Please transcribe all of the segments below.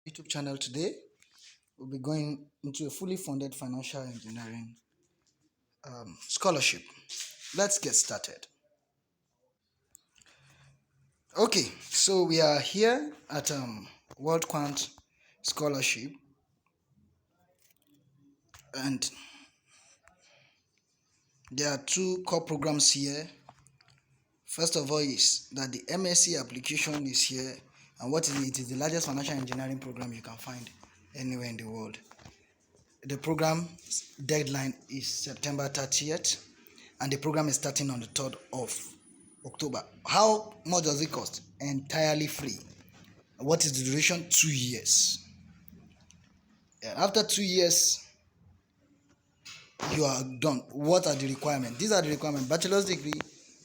YouTube channel today. We'll be going into a fully funded financial engineering scholarship. Let's get started. Okay, so we are here at World Quant Scholarship, and there are two core programs here. First of all, is that the MSc application is here, and what is it? It is the largest financial engineering program you can find anywhere in the world. The program deadline is September 30th, and the program is starting on the 3rd of October. How much does it cost? Entirely free. What is the duration? 2 years. And after 2 years, you are done. What are the requirements? These are the requirements: bachelor's degree,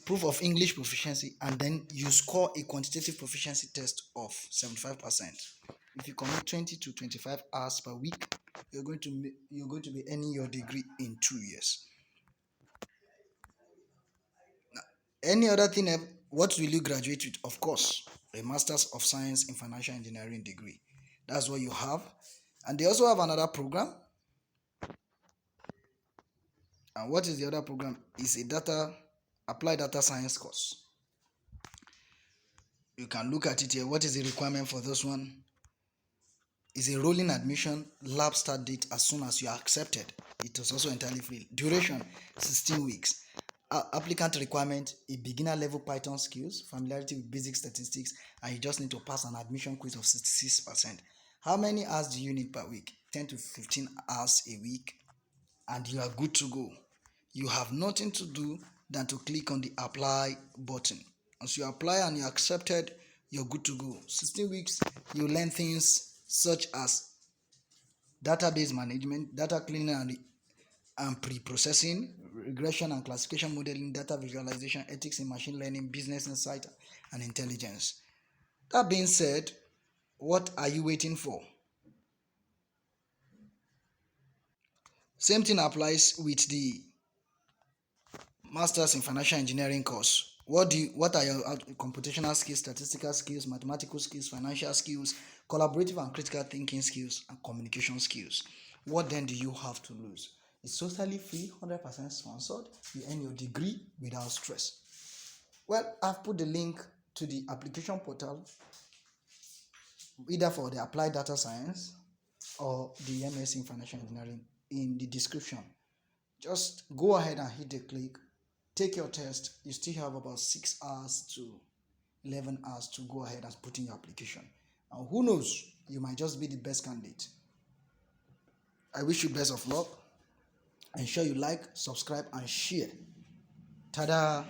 proof of English proficiency, and then you score a quantitative proficiency test of 75%. If you commit 20 to 25 hours per week, you're going to be earning your degree in 2 years. Any other thing, what will you graduate with? Of course, a Master's of Science in Financial Engineering degree. That's what you have. And they also have another program. And what is the other program? It's a applied data science course. You can look at it here. What is the requirement for this one? It's a rolling admission, lab start date as soon as you are accepted. It is also entirely free. Duration 16 weeks. Applicant requirement: a beginner level Python skills, familiarity with basic statistics, and you just need to pass an admission quiz of 66%. How many hours do you need per week? 10 to 15 hours a week, and you are good to go. You have nothing to do than to click on the apply button. Once you apply and you're accepted, you're good to go. 16 weeks, you learn things such as database management, data cleaning and pre-processing, regression and classification modeling, data visualization, ethics in machine learning, business insight, and intelligence. That being said, what are you waiting for? Same thing applies with the Masters in Financial Engineering course. What are your computational skills, statistical skills, mathematical skills, financial skills, collaborative and critical thinking skills, and communication skills? What then do you have to lose? It's totally free, 100% sponsored. You earn your degree without stress. Well, I've put the link to the application portal, either for the applied data science or the MSc in Financial Engineering, in the description. Just go ahead and hit the click. Take your test. You still have about 6 hours to 11 hours to go ahead and put in your application. And who knows, you might just be the best candidate. I wish you best of luck. Ensure you like, subscribe, and share. Ta-da!